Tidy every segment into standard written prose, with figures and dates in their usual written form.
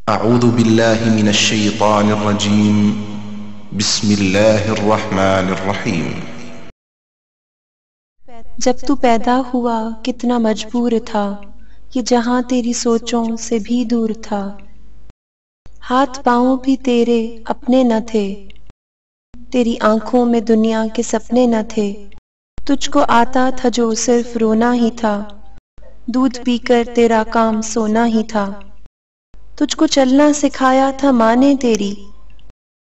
اعوذ باللہ من الشیطان الرجیم بسم اللہ الرحمن الرحیم۔ جب تو پیدا ہوا کتنا مجبور تھا، یہ جہاں تیری سوچوں سے بھی دور تھا، ہاتھ پاؤں بھی تیرے اپنے نہ تھے، تیری آنکھوں میں دنیا کے سپنے نہ تھے، تجھ کو آتا تھا جو صرف رونا ہی تھا، دودھ پی کر تیرا کام سونا ہی تھا، تجھ کو چلنا سکھایا تھا ماں نے تیری،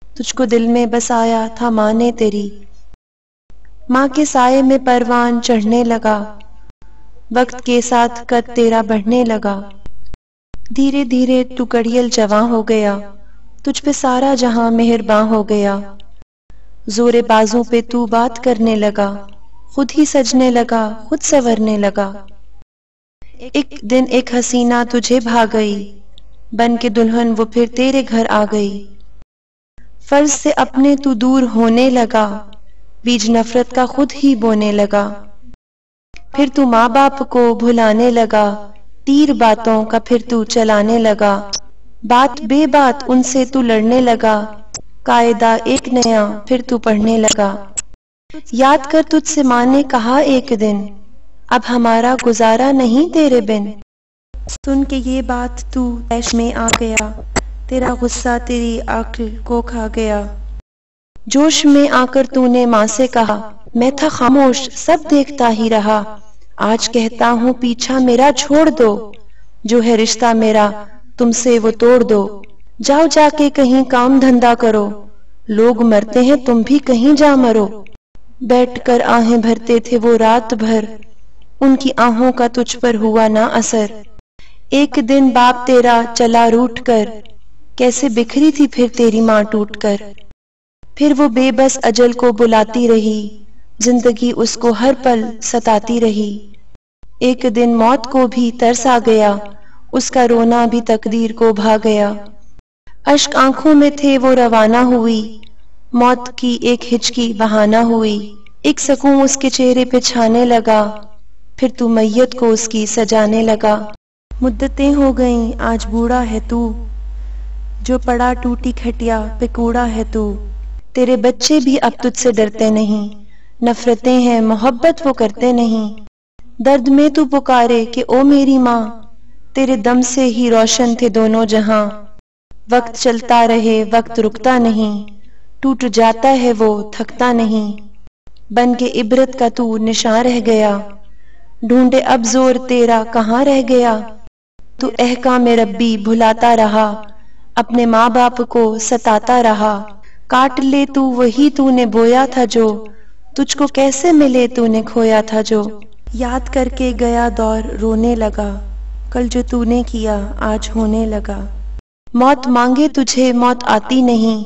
تجھ کو دل میں بسایا تھا ماں نے تیری، ماں کے سائے میں پروان چڑھنے لگا، وقت کے ساتھ قد تیرا بڑھنے لگا، دھیرے دھیرے تو کڑیل جواں ہو گیا، تجھ پہ سارا جہاں مہرباں ہو گیا، زور بازوں پہ تو بات کرنے لگا، خود ہی سجنے لگا، خود سنورنے لگا، ایک دن ایک حسینہ تجھے بھا گئی، بن کے دلہن وہ پھر تیرے گھر آ گئی، فرض سے اپنے تو دور ہونے لگا، بیج نفرت کا خود ہی بونے لگا، پھر تو ماں باپ کو بھلانے لگا، تیر باتوں کا پھر تو چلانے لگا، بات بے بات ان سے تو لڑنے لگا، قاعدہ ایک نیا پھر تو پڑھنے لگا، یاد کر تجھ سے ماں نے کہا ایک دن، اب ہمارا گزارا نہیں تیرے بن، سن کے یہ بات تو طیش میں آ گیا، تیرا غصہ تیری عقل کو کھا گیا، جوش میں آ کر تو نے ماں سے کہا، میں تھا خاموش سب دیکھتا ہی رہا، آج کہتا ہوں پیچھا میرا چھوڑ دو، جو ہے رشتہ میرا تم سے وہ توڑ دو، جاؤ جا کے کہیں کام دھندا کرو، لوگ مرتے ہیں تم بھی کہیں جا مرو، بیٹھ کر آہیں بھرتے تھے وہ رات بھر، ان کی آہوں کا تجھ پر ہوا نہ اثر، ایک دن باپ تیرا چلا روٹ کر، کیسے بکھری تھی پھر تیری ماں ٹوٹ کر، پھر وہ بے بس اجل کو بلاتی رہی، زندگی اس کو ہر پل ستاتی رہی، ایک دن موت کو بھی ترس آ گیا، اس کا رونا بھی تقدیر کو بھا گیا، اشک آنکھوں میں تھے وہ روانہ ہوئی، موت کی ایک ہچکی بہانہ ہوئی، ایک سکون اس کے چہرے پہ چھانے لگا، پھر تو میت کو اس کی سجانے لگا، مدتیں ہو گئیں آج بوڑھا ہے تو، جو پڑا ٹوٹی کھٹیا پہ کوڑا ہے تو، تیرے بچے بھی اب تجھ سے ڈرتے نہیں، نفرتیں ہیں محبت وہ کرتے نہیں، درد میں تو پکارے کہ او میری ماں، تیرے دم سے ہی روشن تھے دونوں جہاں، وقت چلتا رہے وقت رکتا نہیں، ٹوٹ جاتا ہے وہ تھکتا نہیں، بن کے عبرت کا تو نشاں رہ گیا، ڈھونڈے اب زور تیرا کہاں رہ گیا، تو احکام ربی بھلاتا رہا، اپنے ماں باپ کو ستاتا رہا، کاٹ لے تو وہی تو نے بویا تھا جو، تجھ کو کیسے ملے تو نے کھویا تھا جو، یاد کر کے گیا دور رونے لگا، کل جو تو نے کیا آج ہونے لگا، موت مانگے تجھے موت آتی نہیں،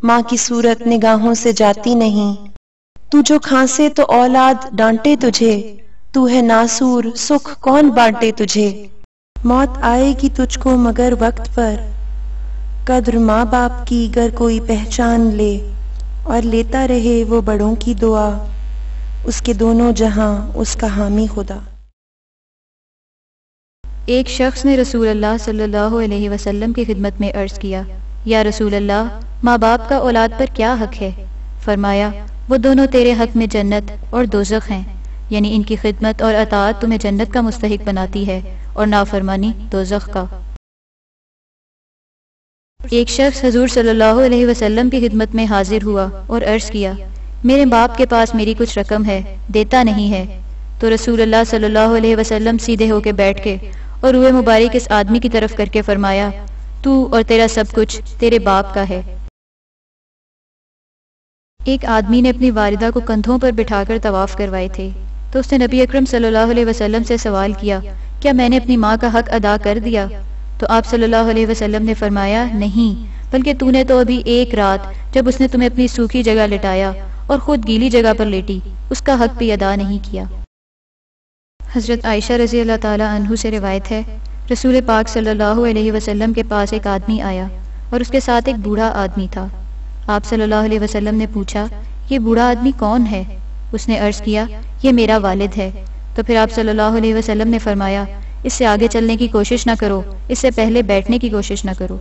ماں کی صورت نگاہوں سے جاتی نہیں، تو جو کھانسے تو اولاد ڈانٹے تجھے، تو ہے ناسور سکھ کون بانٹے تجھے، موت آئے گی تجھ کو مگر وقت پر، قدر ماں باپ کی گر کوئی پہچان لے، اور لیتا رہے وہ بڑوں کی دعا، اس کے دونوں جہاں اس کا حامی خدا۔ ایک شخص نے رسول اللہ صلی اللہ علیہ وسلم کی خدمت میں عرض کیا، یا رسول اللہ، ماں باپ کا اولاد پر کیا حق ہے؟ فرمایا، وہ دونوں تیرے حق میں جنت اور دوزخ ہیں، یعنی ان کی خدمت اور اطاعت تمہیں جنت کا مستحق بناتی ہے اور نافرمانی دوزخ کا۔ ایک شخص حضور صلی اللہ علیہ وسلم کی خدمت میں حاضر ہوا اور عرض کیا، میرے باپ کے پاس میری کچھ رقم ہے، دیتا نہیں ہے، تو رسول اللہ صلی اللہ علیہ وسلم سیدھے ہو کے بیٹھ کے اور روئے مبارک اس آدمی کی طرف کر کے فرمایا، تو اور تیرا سب کچھ تیرے باپ کا ہے۔ ایک آدمی نے اپنی والدہ کو کندھوں پر بٹھا کر طواف کروائے تھے، تو اس نے نبی اکرم صلی اللہ علیہ وسلم سے سوال کیا، کیا میں نے اپنی ماں کا حق ادا کر دیا؟ تو آپ صلی اللہ علیہ وسلم نے فرمایا، نہیں، بلکہ تو نے تو ابھی ایک رات جب اس نے تمہیں اپنی سوکھی جگہ لٹایا اور خود گیلی جگہ پر لیٹی، اس کا حق بھی ادا نہیں کیا۔ حضرت عائشہ رضی اللہ تعالی عنہ سے روایت ہے، رسول پاک صلی اللہ علیہ وسلم کے پاس ایک آدمی آیا اور اس کے ساتھ ایک بوڑھا آدمی تھا۔ آپ صلی اللہ علیہ وسلم نے پوچھا، یہ بوڑھا آدمی کون ہے؟ اس نے عرض کیا، یہ میرا والد ہے۔ تو پھر آپ صلی اللہ علیہ وسلم نے فرمایا، اس سے آگے چلنے کی کوشش نہ کرو، اس سے پہلے بیٹھنے کی کوشش نہ کرو۔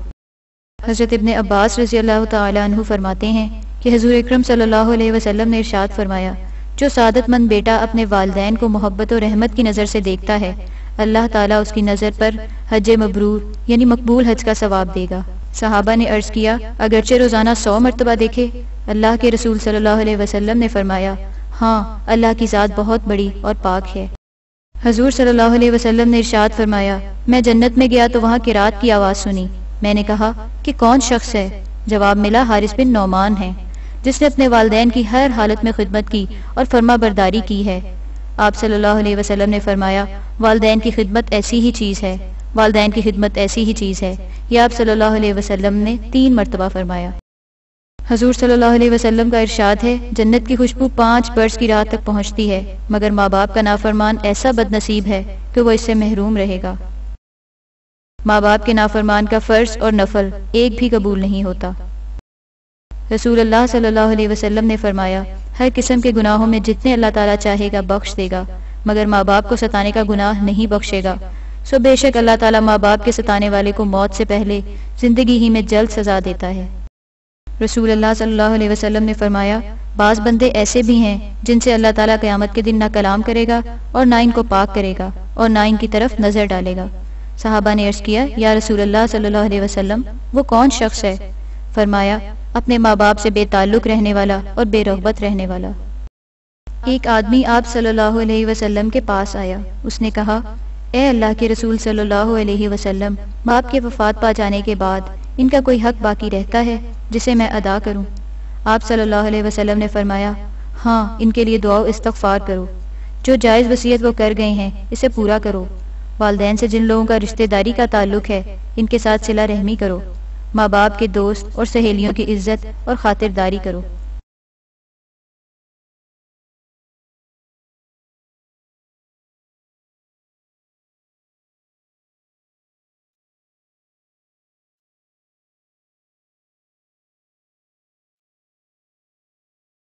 حضرت ابن عباس رضی اللہ تعالی عنہ فرماتے ہیں کہ حضور اکرم صلی اللہ علیہ وسلم نے ارشاد فرمایا، جو سعادت مند بیٹا اپنے والدین کو محبت و رحمت کی نظر سے دیکھتا ہے، اللہ تعالیٰ اس کی نظر پر حج مبرور یعنی مقبول حج کا ثواب دے گا۔ صحابہ نے عرض کیا، اگرچہ روزانہ 100 مرتبہ دیکھے؟ اللہ کے رسول صلی اللہ علیہ وسلم نے فرمایا، ہاں، اللہ کی ذات بہت بڑی اور پاک ہے۔ حضور صلی اللہ علیہ وسلم نے ارشاد فرمایا، میں جنت میں گیا تو وہاں قرات کی آواز سنی۔ میں نے کہا کہ کون شخص ہے؟ جواب ملا، حارث بن نعمان ہے، جس نے اپنے والدین کی ہر حالت میں خدمت کی اور فرما برداری کی ہے۔ آپ صلی اللہ علیہ وسلم نے فرمایا، والدین کی خدمت ایسی ہی چیز ہے، والدین کی خدمت ایسی ہی چیز ہے۔ یہ آپ صلی اللہ علیہ وسلم نے 3 مرتبہ فرمایا۔ حضور صلی اللہ علیہ وسلم کا ارشاد ہے، جنت کی خوشبو 5 برس کی رات تک پہنچتی ہے، مگر ماں باپ کا نافرمان ایسا بد نصیب ہے کہ وہ اس سے محروم رہے گا۔ ماں باپ کے نافرمان کا فرض اور نفل ایک بھی قبول نہیں ہوتا۔ رسول اللہ صلی اللہ علیہ وسلم نے فرمایا، ہر قسم کے گناہوں میں جتنے اللہ تعالیٰ چاہے گا بخش دے گا، مگر ماں باپ کو ستانے کا گناہ نہیں بخشے گا۔ سو بے شک اللہ تعالیٰ ماں باپ کے ستانے والے کو موت سے پہلے زندگی ہی میں جلد سزا دیتا ہے۔ رسول اللہ صلی اللہ علیہ وسلم نے فرمایا، بعض بندے ایسے بھی ہیں جن سے اللہ تعالیٰ قیامت کے دن نہ کلام کرے گا اور نہ ان کو پاک کرے گا اور نہ ان کی طرف نظر ڈالے گا۔ صحابہ نے عرض کیا، یا رسول اللہ صلی اللہ علیہ وسلم، وہ کون شخص ہے؟ فرمایا، اپنے ماں باپ سے بے تعلق رہنے والا اور بے رغبت رہنے والا۔ ایک آدمی آپ صلی اللہ علیہ وسلم کے پاس آیا۔ اس نے کہا، اے اللہ کے رسول صلی اللہ علیہ وسلم، باپ کے وفات پا جانے کے بعد ان کا کوئی حق باقی رہتا ہے جسے میں ادا کروں؟ آپ صلی اللہ علیہ وسلم نے فرمایا، ہاں، ان کے لیے دعا و استغفار کرو، جو جائز وصیت وہ کر گئے ہیں اسے پورا کرو، والدین سے جن لوگوں کا رشتہ داری کا تعلق ہے ان کے ساتھ صلہ رحمی کرو، ماں باپ کے دوست اور سہیلیوں کی عزت اور خاطرداری کرو۔